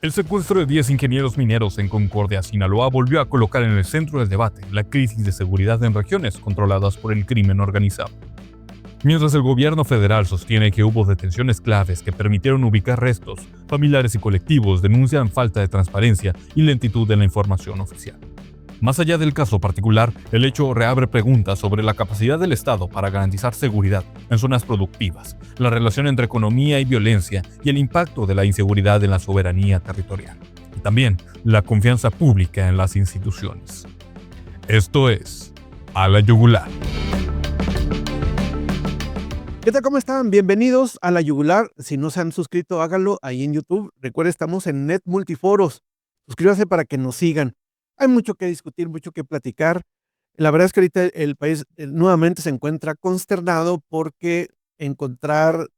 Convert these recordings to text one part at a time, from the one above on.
El secuestro de 10 ingenieros mineros en Concordia, Sinaloa, volvió a colocar en el centro del debate la crisis de seguridad en regiones controladas por el crimen organizado. Mientras el gobierno federal sostiene que hubo detenciones claves que permitieron ubicar restos, familiares y colectivos denuncian falta de transparencia y lentitud en la información oficial. Más allá del caso particular, el hecho reabre preguntas sobre la capacidad del Estado para garantizar seguridad en zonas productivas, la relación entre economía y violencia y el impacto de la inseguridad en la soberanía territorial, y también la confianza pública en las instituciones. Esto es A la Yugular. ¿Qué tal? ¿Cómo están? Bienvenidos a La Yugular. Si no se han suscrito, háganlo ahí en YouTube. Recuerden, estamos en Net Multiforos. Suscríbanse para que nos sigan. Hay mucho que discutir, mucho que platicar. La verdad es que ahorita el país nuevamente se encuentra consternado porque encontrar,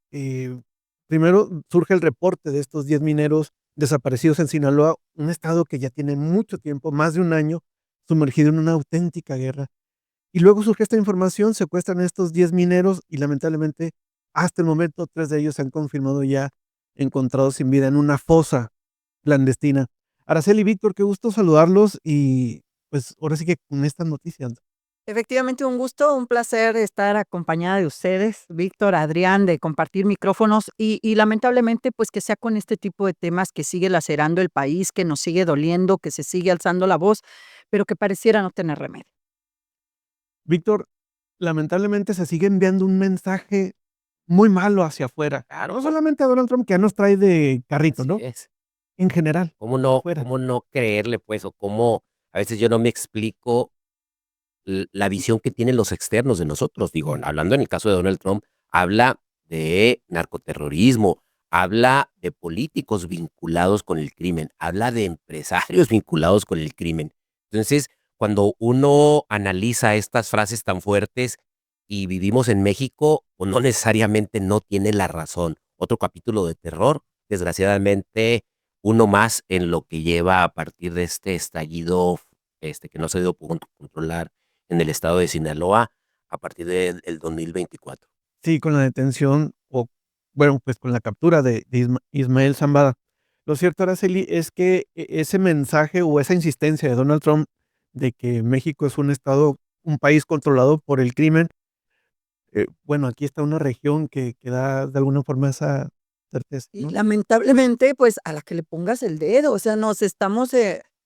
primero surge el reporte de estos 10 mineros desaparecidos en Sinaloa, un estado que ya tiene mucho tiempo, más de un año, sumergido en una auténtica guerra. Y luego surge esta información, secuestran a estos 10 mineros y lamentablemente hasta el momento 3 de ellos se han confirmado ya encontrados sin vida en una fosa clandestina. Araceli, Víctor, qué gusto saludarlos y pues ahora sí que con estas noticias. Efectivamente, un gusto, un placer estar acompañada de ustedes, Víctor, Adrián, de compartir micrófonos y lamentablemente pues que sea con este tipo de temas que sigue lacerando el país, que nos sigue doliendo, que se sigue alzando la voz, pero que pareciera no tener remedio. Víctor, lamentablemente se sigue enviando un mensaje muy malo hacia afuera. No solamente a Donald Trump, que ya nos trae de carrito, Así ¿no? es. En general, afuera. ¿Cómo no creerle, pues? O cómo a veces yo no me explico la visión que tienen los externos de nosotros. Digo, hablando en el caso de Donald Trump, habla de narcoterrorismo, habla de políticos vinculados con el crimen, habla de empresarios vinculados con el crimen. Entonces, cuando uno analiza estas frases tan fuertes y vivimos en México, pues no necesariamente no tiene la razón. Otro capítulo de terror, desgraciadamente, uno más en lo que lleva a partir de este estallido que no se dio controlar en el estado de Sinaloa a partir del 2024. Sí, con la detención o, bueno, pues con la captura de Ismael Zambada. Lo cierto, Araceli, es que ese mensaje o esa insistencia de Donald Trump de que México es un estado, un país controlado por el crimen, bueno, aquí está una región que da de alguna forma esa certeza, Y ¿no? lamentablemente, pues, a la que le pongas el dedo, o sea,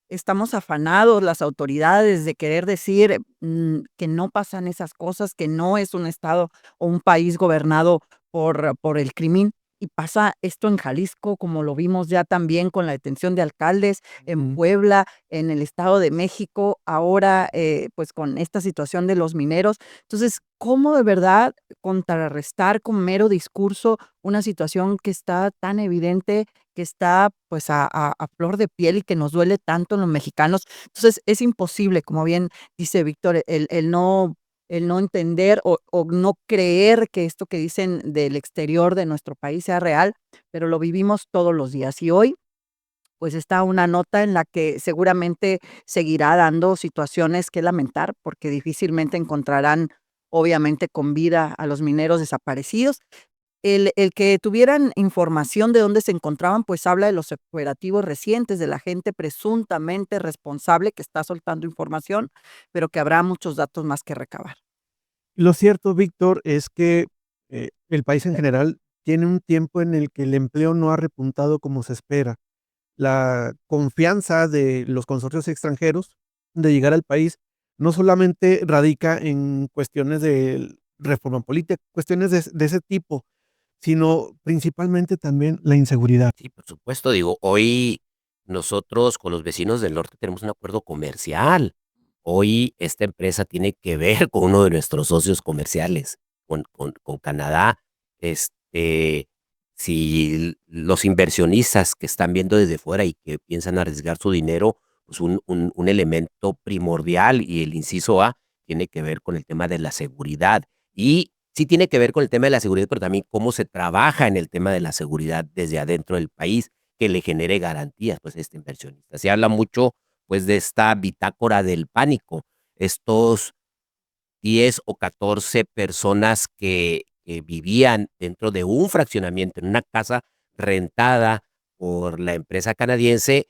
estamos afanados las autoridades de querer decir, que no pasan esas cosas, que no es un estado o un país gobernado por el crimen, y pasa esto en Jalisco, como lo vimos ya también con la detención de alcaldes, en Ujú. Puebla, en el Estado de México, ahora, pues, con esta situación de los mineros. Entonces, ¿cómo de verdad contrarrestar con mero discurso una situación que está tan evidente, que está, pues, a flor de piel y que nos duele tanto en los mexicanos? Entonces, es imposible, como bien dice Víctor, el no entender o no creer que esto que dicen del exterior de nuestro país sea real, pero lo vivimos todos los días. Y hoy, pues, está una nota en la que seguramente seguirá dando situaciones que lamentar, porque difícilmente encontrarán, obviamente, con vida a los mineros desaparecidos. El que tuvieran información de dónde se encontraban, pues, habla de los operativos recientes, de la gente presuntamente responsable que está soltando información, pero que habrá muchos datos más que recabar. Lo cierto, Víctor, es que el país en general tiene un tiempo en el que el empleo no ha repuntado como se espera. La confianza de los consorcios extranjeros de llegar al país no solamente radica en cuestiones de reforma política, cuestiones de ese tipo, sino principalmente también la inseguridad. Sí, por supuesto, digo, hoy nosotros con los vecinos del norte tenemos un acuerdo comercial. Hoy esta empresa tiene que ver con uno de nuestros socios comerciales, con Canadá. Este, si los inversionistas que están viendo desde fuera y que piensan arriesgar su dinero, pues un elemento primordial y el inciso A tiene que ver con el tema de la seguridad. Y sí tiene que ver con el tema de la seguridad, pero también cómo se trabaja en el tema de la seguridad desde adentro del país, que le genere garantías, pues, a este inversionista. Se habla mucho, pues, de esta bitácora del pánico, estos 10 o 14 personas que vivían dentro de un fraccionamiento, en una casa rentada por la empresa canadiense,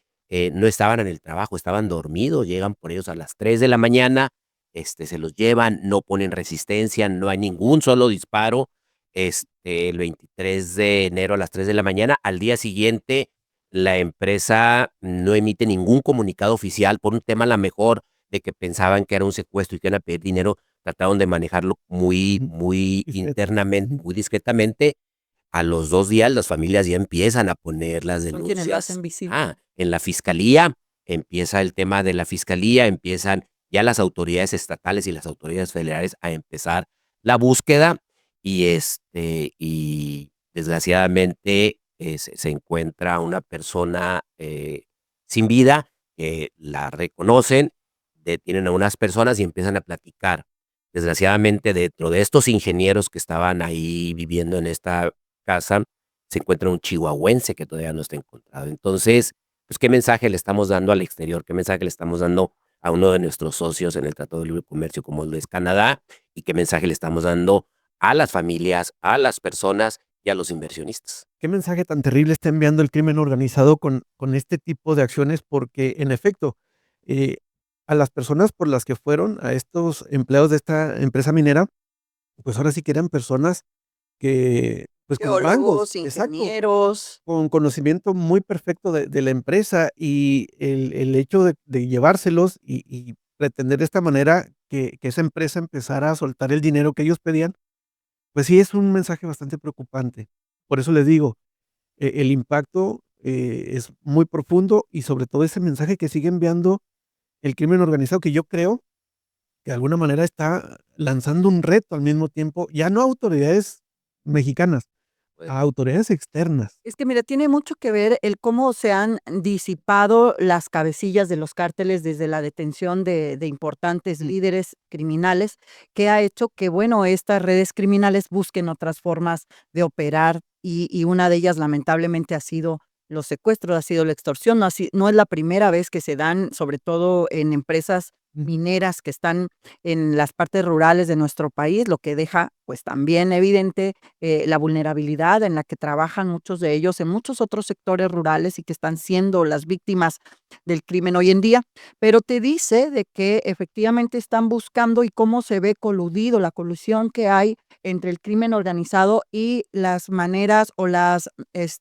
no estaban en el trabajo, estaban dormidos, llegan por ellos a las 3 de la mañana, se los llevan, no ponen resistencia, no hay ningún solo disparo, el 23 de enero a las 3 de la mañana. Al día siguiente, la empresa no emite ningún comunicado oficial por un tema a la mejor de que pensaban que era un secuestro y que iban a pedir dinero, trataron de manejarlo muy, Ujú. muy Discreto. internamente, Ujú. muy discretamente. A los 2 días, las familias ya empiezan a poner las Son quienes lo hacen denuncias. visible. En la fiscalía, empieza el tema de la fiscalía, empiezan ya las autoridades estatales y las autoridades federales a empezar la búsqueda y desgraciadamente, se encuentra una persona, sin vida, la reconocen, detienen a unas personas y empiezan a platicar. Desgraciadamente, dentro de estos ingenieros que estaban ahí viviendo en esta casa, se encuentra un chihuahuense que todavía no está encontrado. Entonces, pues, ¿qué mensaje le estamos dando al exterior? ¿Qué mensaje le estamos dando a uno de nuestros socios en el Tratado de Libre Comercio como lo es Canadá? ¿Y qué mensaje le estamos dando a las familias, a las personas y a los inversionistas? ¿Qué mensaje tan terrible está enviando el crimen organizado con este tipo de acciones? Porque, en efecto, eh, a las personas por las que fueron, a estos empleados de esta empresa minera, pues ahora sí que eran personas que, pues con rangos, Geólogos, exacto, ingenieros. con conocimiento muy perfecto de la empresa y el hecho de llevárselos y pretender de esta manera que esa empresa empezara a soltar el dinero que ellos pedían, pues sí es un mensaje bastante preocupante. Por eso les digo, el impacto, es muy profundo y sobre todo ese mensaje que sigue enviando el crimen organizado, que yo creo que de alguna manera está lanzando un reto al mismo tiempo, ya no a autoridades mexicanas, Pues a autoridades externas. Es que mira, tiene mucho que ver el cómo se han disipado las cabecillas de los cárteles desde la detención de importantes líderes criminales, que ha hecho que, bueno, estas redes criminales busquen otras formas de operar y una de ellas lamentablemente ha sido los secuestros, ha sido la extorsión, no es la primera vez que se dan, sobre todo en empresas Ujú. mineras que están en las partes rurales de nuestro país, lo que deja pues también evidente la vulnerabilidad en la que trabajan muchos de ellos en muchos otros sectores rurales y que están siendo las víctimas del crimen hoy en día, pero te dice de que efectivamente están buscando y cómo se ve coludido, la colusión que hay entre el crimen organizado y las maneras o las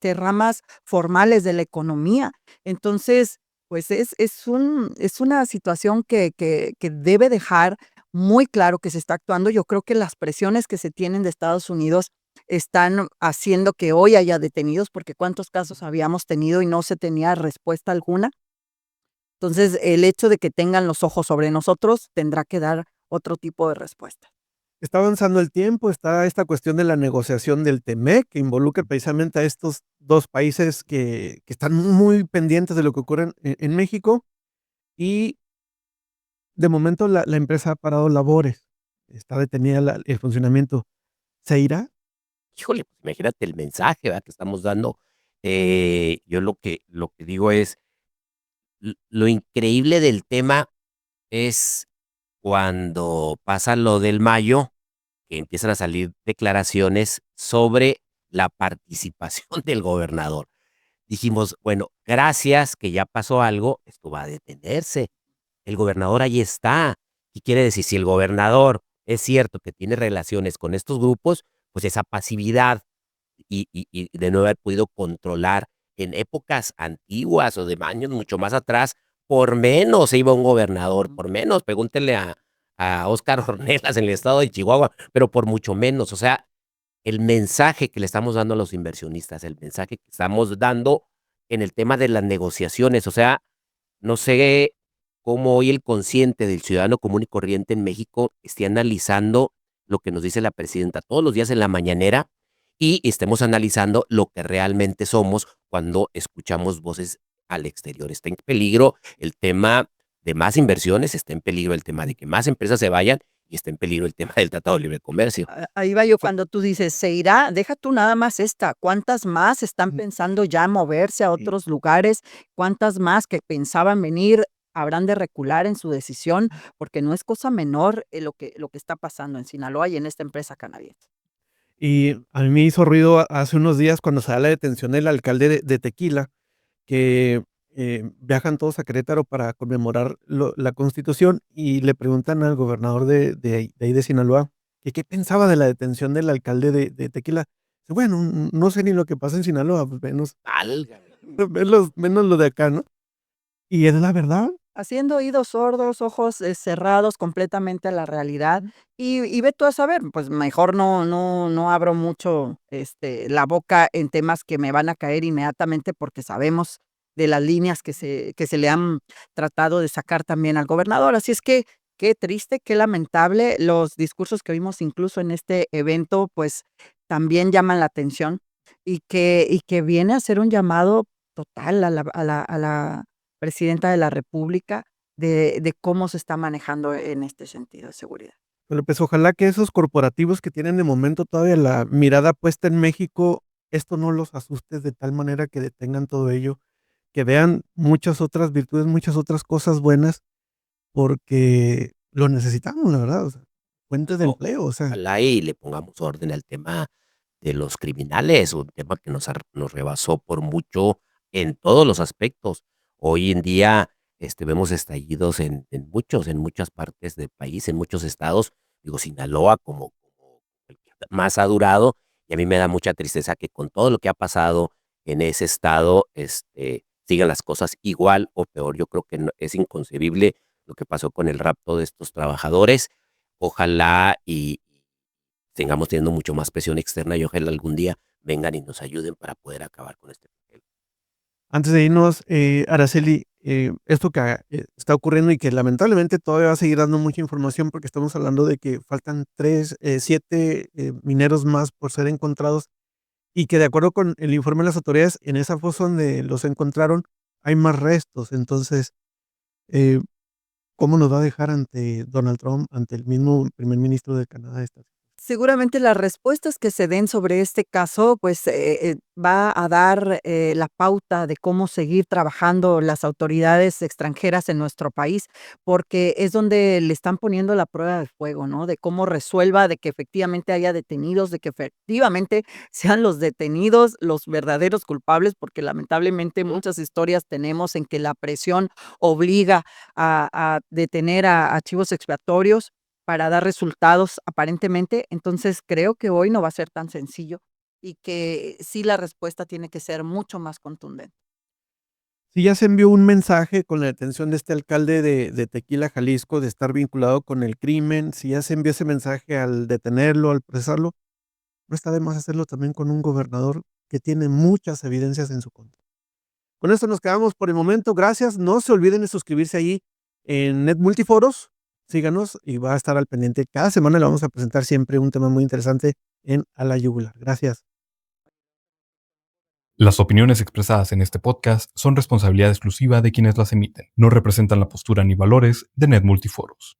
ramas formales de la economía. Entonces, pues es una situación que debe dejar muy claro que se está actuando. Yo creo que las presiones que se tienen de Estados Unidos están haciendo que hoy haya detenidos, porque cuántos casos habíamos tenido y no se tenía respuesta alguna. Entonces, el hecho de que tengan los ojos sobre nosotros tendrá que dar otro tipo de respuesta. Está avanzando el tiempo, está esta cuestión de la negociación del TEMEC, que involucra precisamente a estos 2 países que están muy pendientes de lo que ocurre en México, y de momento la empresa ha parado labores, está detenida el funcionamiento. ¿Se irá? Híjole, pues imagínate el mensaje, ¿verdad?, que estamos dando. Yo lo que digo es, lo increíble del tema es cuando pasa lo del mayo, que empiezan a salir declaraciones sobre la participación del gobernador. Dijimos, bueno, gracias que ya pasó algo, esto va a detenerse. El gobernador ahí está. ¿Qué quiere decir? Si el gobernador es cierto que tiene relaciones con estos grupos, pues esa pasividad y de no haber podido controlar en épocas antiguas o de años mucho más atrás, por menos se iba un gobernador, Ujú. por menos, pregúntenle a Óscar Ornelas en el estado de Chihuahua, pero por mucho menos. O sea, el mensaje que le estamos dando a los inversionistas, el mensaje que estamos dando en el tema de las negociaciones, o sea, no sé cómo hoy el consciente del ciudadano común y corriente en México esté analizando lo que nos dice la presidenta todos los días en la mañanera y estemos analizando lo que realmente somos cuando escuchamos voces al exterior. Está en peligro el tema de más inversiones, está en peligro el tema de que más empresas se vayan y está en peligro el tema del Tratado de Libre Comercio. Ahí va yo Fa cuando tú dices: "Se irá", deja tú nada más esta, ¿cuántas más están Ujú. pensando ya moverse a Sí. otros lugares? ¿Cuántas más que pensaban venir habrán de recular en su decisión? Porque no es cosa menor, lo que está pasando en Sinaloa y en esta empresa canadiense. Y a mí me hizo ruido hace unos días cuando se da la detención del alcalde de Tequila. que viajan todos a Querétaro para conmemorar la Constitución y le preguntan al gobernador de ahí de Sinaloa que qué pensaba de la detención del alcalde de Tequila. Dice, bueno, no sé ni lo que pasa en Sinaloa, pues Válgame. menos lo de acá, ¿no? Y es la verdad. Haciendo oídos sordos, ojos, cerrados completamente a la realidad. Y ve tú a saber, pues, mejor no abro mucho, la boca en temas que me van a caer inmediatamente, porque sabemos de las líneas que se le han tratado de sacar también al gobernador. Así es que, qué triste, qué lamentable. Los discursos que vimos incluso en este evento, pues, también llaman la atención, y que viene a ser un llamado total a la presidenta de la república de cómo se está manejando en este sentido de seguridad. Pero, pues, ojalá que esos corporativos que tienen de momento todavía la mirada puesta en México, esto no los asuste de tal manera que detengan todo ello, que vean muchas otras virtudes, muchas otras cosas buenas, porque lo necesitamos, la verdad, o sea, fuentes de O empleo, o sea, ojalá y le pongamos orden al tema de los criminales, un tema que nos rebasó por mucho en todos los aspectos. Hoy en día, vemos estallidos en muchas partes del país, en muchos estados. Digo, Sinaloa como el que más ha durado, y a mí me da mucha tristeza que con todo lo que ha pasado en ese estado, sigan las cosas igual o peor. Yo creo que es inconcebible lo que pasó con el rapto de estos trabajadores. Ojalá y tengamos teniendo mucho más presión externa y ojalá algún día vengan y nos ayuden para poder acabar con este problema. antes de irnos, Araceli, esto que está ocurriendo y que lamentablemente todavía va a seguir dando mucha información porque estamos hablando de que faltan 7 mineros más por ser encontrados y que de acuerdo con el informe de las autoridades, en esa fosa donde los encontraron hay más restos. Entonces, eh, ¿cómo nos va a dejar ante Donald Trump, ante el mismo primer ministro de Canadá esta? Seguramente las respuestas que se den sobre este caso, pues, va a dar, la pauta de cómo seguir trabajando las autoridades extranjeras en nuestro país, porque es donde le están poniendo la prueba de fuego, ¿no? De cómo resuelva, de que efectivamente haya detenidos, de que efectivamente sean los detenidos los verdaderos culpables, porque lamentablemente muchas historias tenemos en que la presión obliga a detener a archivos expiatorios para dar resultados aparentemente. Entonces, creo que hoy no va a ser tan sencillo y que sí la respuesta tiene que ser mucho más contundente. Si ya se envió un mensaje con la detención de este alcalde de Tequila, Jalisco, de estar vinculado con el crimen, si ya se envió ese mensaje al detenerlo, al procesarlo, no está de más hacerlo también con un gobernador que tiene muchas evidencias en su contra. Con esto nos quedamos por el momento. Gracias. No se olviden de suscribirse ahí en Net Multiforos. Síganos y va a estar al pendiente. Cada semana le vamos a presentar siempre un tema muy interesante en A la Yugular. Gracias. Las opiniones expresadas en este podcast son responsabilidad exclusiva de quienes las emiten. No representan la postura ni valores de Net Multiforos.